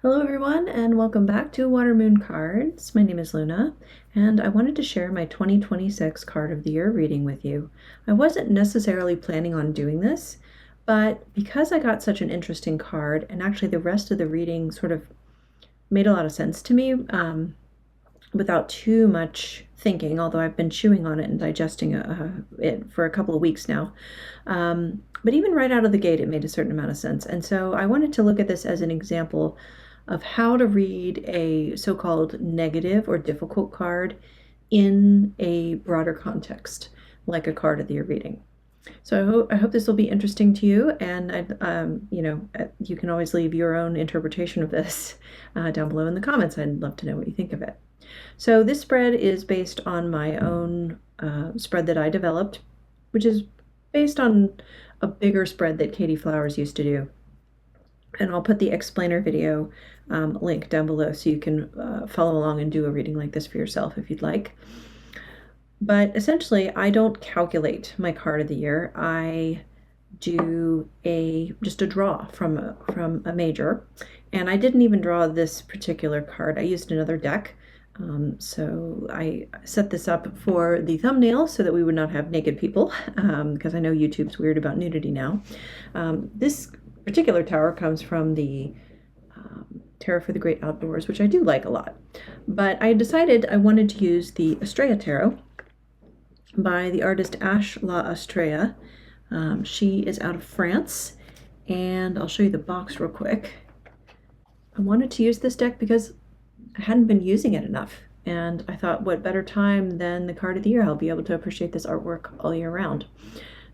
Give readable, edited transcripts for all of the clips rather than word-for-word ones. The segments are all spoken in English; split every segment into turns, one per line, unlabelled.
Hello everyone and welcome back to Water Moon Cards. My name is Luna and I wanted to share my 2026 card of the year reading with you. I wasn't necessarily planning on doing this, but because I got such an interesting card and actually the rest of the reading sort of made a lot of sense to me without too much thinking, although I've been chewing on it and digesting it for a couple of weeks now. But even right out of the gate, it made a certain amount of sense. And so I wanted to look at this as an example of how to read a so-called negative or difficult card in a broader context, like a card of the year reading. So I hope this will be interesting to you, and you can always leave your own interpretation of this down below in the comments. I'd love to know what you think of it. So this spread is based on my own spread that I developed, which is based on a bigger spread that Katie Flowers used to do. And I'll put the explainer video link down below so you can follow along and do a reading like this for yourself if you'd like. But essentially, I don't calculate my card of the year. I do just a draw from a major, and I didn't even draw this particular card. I used another deck. So I set this up for the thumbnail so that we would not have naked people, because I know YouTube's weird about nudity now. This particular tower comes from the Tarot for the Great Outdoors, which I do like a lot. But I decided I wanted to use the Estrella Tarot by the artist Ash La Estrella. She is out of France, and I'll show you the box real quick. I wanted to use this deck because I hadn't been using it enough, and I thought what better time than the card of the year. I'll be able to appreciate this artwork all year round.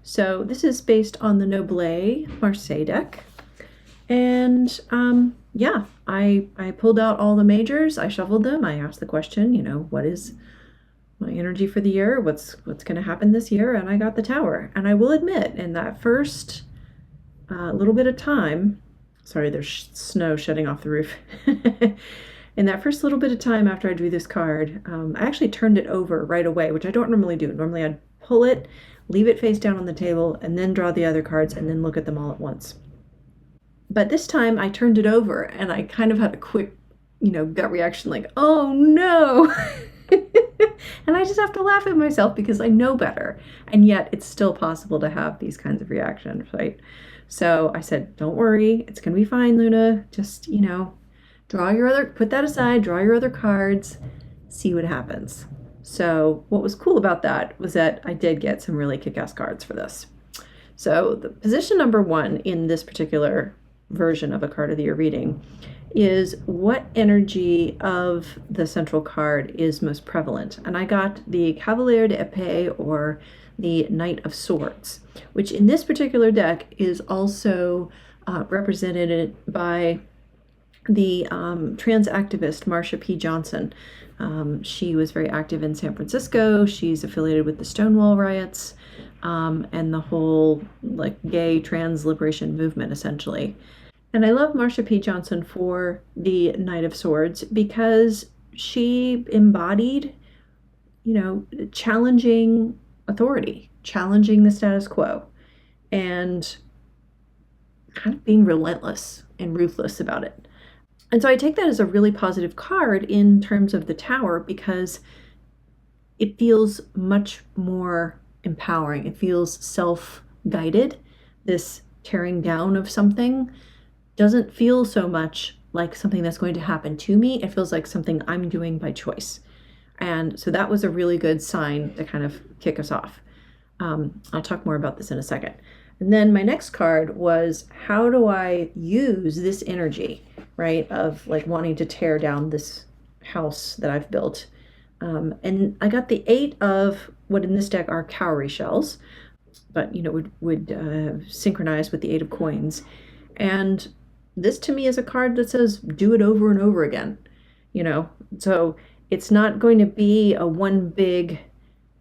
So this is based on the Noble Marseille deck, and yeah, I pulled out all the majors, I shuffled them, I asked the question, what is my energy for the year, what's going to happen this year, and I got the Tower. And I will admit, in that first little bit of time, sorry, there's snow shedding off the roof. In that first little bit of time after I drew this card, I actually turned it over right away, which I don't normally do. Normally I'd pull it, leave it face down on the table, and then draw the other cards and then look at them all at once. But this time I turned it over and I kind of had a quick, gut reaction like, oh no! And I just have to laugh at myself because I know better. And yet it's still possible to have these kinds of reactions, right? So I said, don't worry, it's going to be fine, Luna. Just, put that aside, draw your other cards, see what happens. So what was cool about that was that I did get some really kick-ass cards for this. So the position number 1 in this particular version of a card of the year reading is what energy of the central card is most prevalent. And I got the Cavalier d'Épée, or the Knight of Swords, which in this particular deck is also represented by the trans activist Marsha P. Johnson. She was very active in San Francisco. She's affiliated with the Stonewall riots and the whole gay trans liberation movement, essentially. And I love Marsha P. Johnson for the Knight of Swords because she embodied, challenging authority, challenging the status quo, and kind of being relentless and ruthless about it. And so I take that as a really positive card in terms of the Tower because it feels much more empowering. It feels self-guided. This tearing down of something doesn't feel so much like something that's going to happen to me. It feels like something I'm doing by choice. And so that was a really good sign to kind of kick us off. I'll talk more about this in a second. And then my next card was, how do I use this energy, right, of wanting to tear down this house that I've built? And I got the 8 of what in this deck are cowrie shells, but would synchronize with the 8 of coins. And this to me is a card that says do it over and over again, so it's not going to be a one big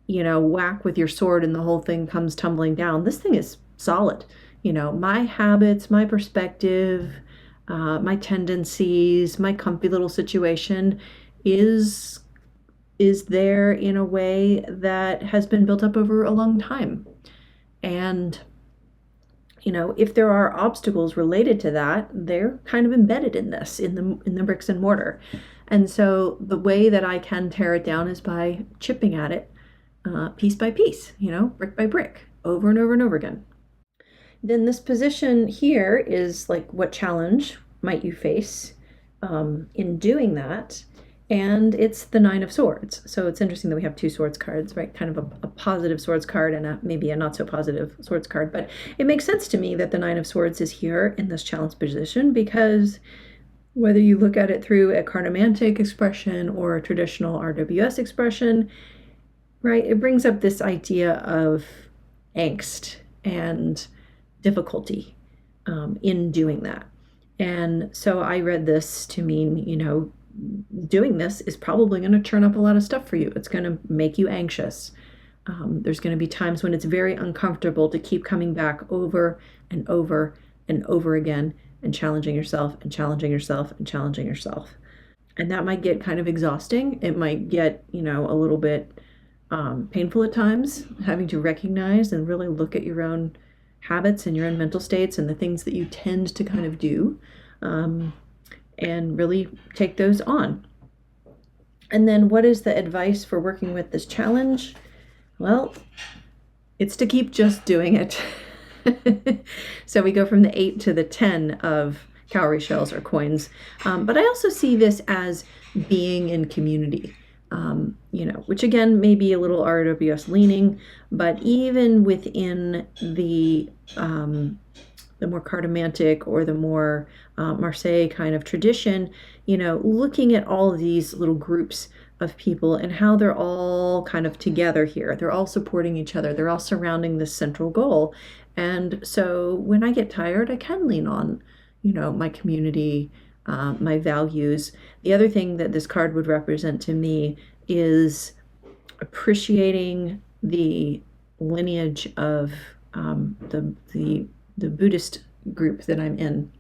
whack with your sword and the whole thing comes tumbling down. This thing is solid. My habits, my perspective, my tendencies, my comfy little situation is there in a way that has been built up over a long time. And if there are obstacles related to that, they're kind of embedded in this, in the bricks and mortar. And so the way that I can tear it down is by chipping at it piece by piece, brick by brick, over and over and over again. Then this position here is like, what challenge might you face in doing that? And it's the Nine of Swords. So it's interesting that we have two swords cards, right? Kind of a positive swords card and maybe a not so positive swords card. But it makes sense to me that the Nine of Swords is here in this challenge position, because whether you look at it through a cartomantic expression or a traditional RWS expression, right, it brings up this idea of angst and difficulty in doing that. And so I read this to mean, doing this is probably going to turn up a lot of stuff for you. It's going to make you anxious. There's going to be times when it's very uncomfortable to keep coming back over and over and over again and challenging yourself and challenging yourself and challenging yourself. And that might get kind of exhausting. It might get, a little bit painful at times, having to recognize and really look at your own habits and your own mental states and the things that you tend to kind of do. And really take those on. And then what is the advice for working with this challenge? Well, it's to keep just doing it. So we go from the 8 to the 10 of cowrie shells or coins. But I also see this as being in community, which again may be a little RWS leaning, but even within the more cartomantic or the more Marseille kind of tradition, looking at all of these little groups of people and how they're all kind of together here. They're all supporting each other. They're all surrounding this central goal. And so when I get tired, I can lean on, my community, my values. The other thing that this card would represent to me is appreciating the lineage of the Buddhist group that I'm in,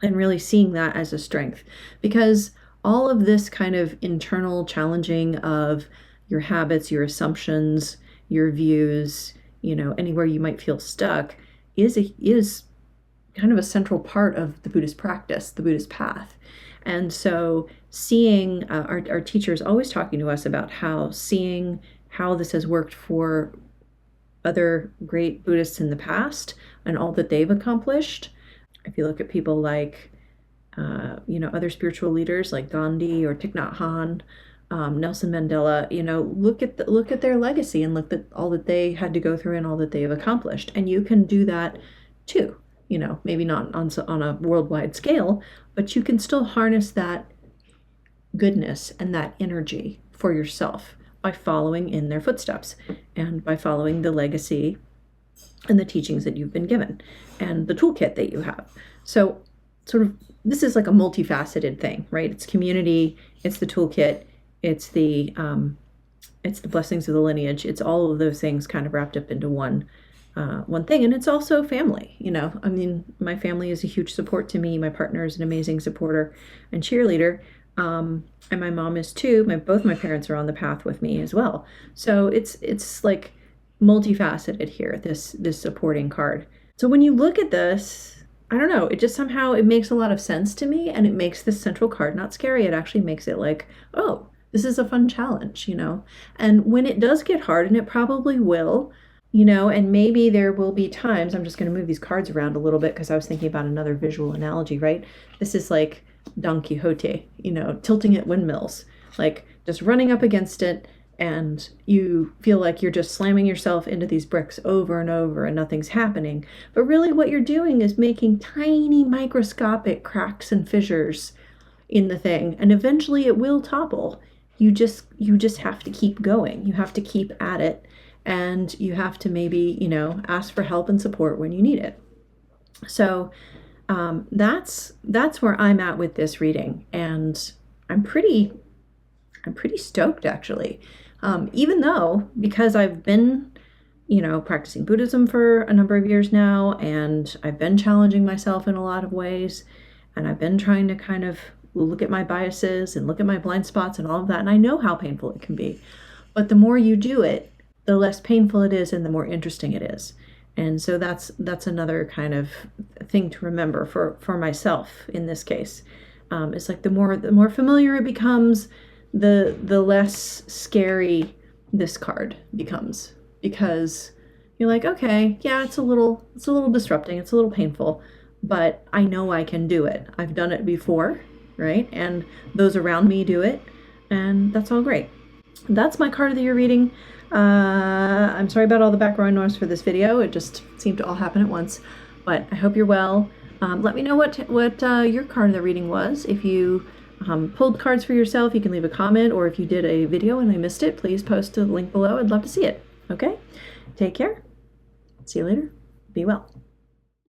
and really seeing that as a strength, because all of this kind of internal challenging of your habits, your assumptions, your views, anywhere you might feel stuck is kind of a central part of the Buddhist practice, the Buddhist path. And so seeing our teachers always talking to us about seeing how this has worked for other great Buddhists in the past and all that they've accomplished. If you look at people like, other spiritual leaders like Gandhi or Thich Nhat Hanh, Nelson Mandela, look at their legacy and look at all that they had to go through and all that they have accomplished. And you can do that too, maybe not on a worldwide scale, but you can still harness that goodness and that energy for yourself by following in their footsteps and by following the legacy and the teachings that you've been given and the toolkit that you have. So sort of this is like a multifaceted thing, right? It's community, it's the toolkit, it's the blessings of the lineage. It's all of those things kind of wrapped up into one thing. And it's also family. My family is a huge support to me. My partner is an amazing supporter and cheerleader. And my mom is too. Both my parents are on the path with me as well. So it's like multifaceted here, this supporting card. So when you look at this, I don't know, it just somehow, it makes a lot of sense to me, and it makes this central card not scary. It actually makes it like, oh, this is a fun challenge, And when it does get hard, and it probably will, and maybe there will be times, I'm just going to move these cards around a little bit because I was thinking about another visual analogy, right? This is like Don Quixote, tilting at windmills, like just running up against it, and you feel like you're just slamming yourself into these bricks over and over and nothing's happening. But really what you're doing is making tiny microscopic cracks and fissures in the thing, and eventually it will topple. You just have to keep going. You have to keep at it, and you have to maybe, ask for help and support when you need it. So that's where I'm at with this reading, and I'm pretty stoked actually. Even though, because I've been, practicing Buddhism for a number of years now, and I've been challenging myself in a lot of ways, and I've been trying to kind of look at my biases and look at my blind spots and all of that, and I know how painful it can be. But the more you do it, the less painful it is and the more interesting it is. And so that's another kind of thing to remember for myself in this case. It's like the more familiar it becomes, the less scary this card becomes, because you're like, okay, yeah, it's a little disrupting, it's a little painful, but I know I can do it. I've done it before, right? And those around me do it, and that's all great. That's my card of the year reading. I'm sorry about all the background noise for this video. It just seemed to all happen at once, but I hope you're well. Let me know what your card of the reading was. If you pulled cards for yourself, you can leave a comment, or if you did a video and I missed it, please post a link below. I'd love to see it. Okay? Take care. See you later. Be well.